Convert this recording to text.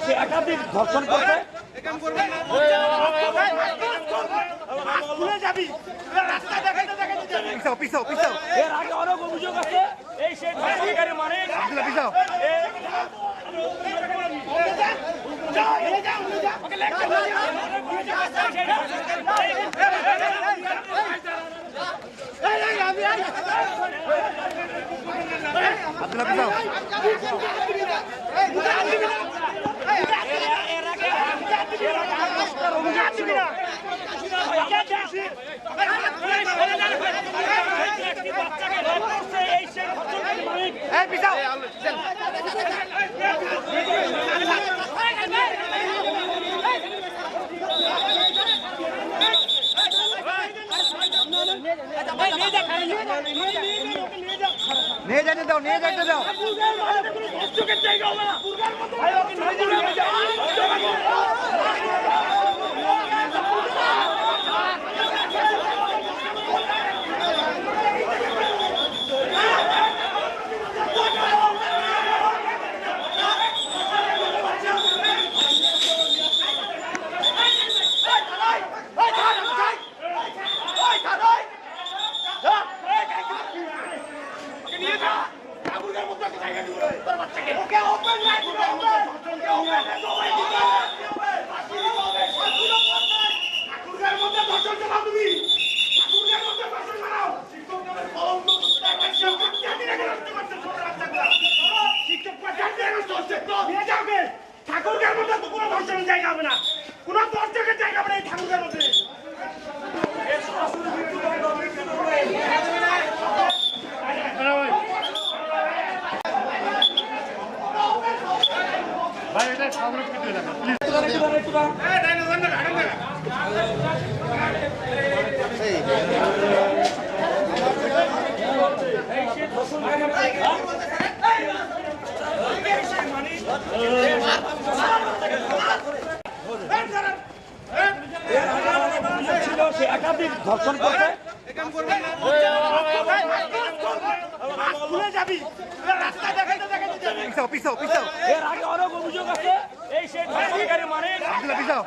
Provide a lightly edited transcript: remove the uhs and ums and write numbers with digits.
সে একাধিক ধর্ষণ করছে। এর আগে অনেক অভিযোগ আছে এই সেই ধর্ষণকারী মানে নিয়ে যাইতে দাও, নিয়ে যাইতে দাও। ঠাকুরগার মধ্যে তো কোনো ধর্ষণের জায়গা হবে না, কোনো দর্শকের জায়গা হবে না এই ঠাকুরগার মধ্যে। ভাই এটা সামনে কিছু দেখা প্লিজ সে একাধিক ধর্ষণ করছে। এর আগে অনেক অভিযোগ আছে এই সেই ধর্ষণকারী মানে আব্দুল্লাহ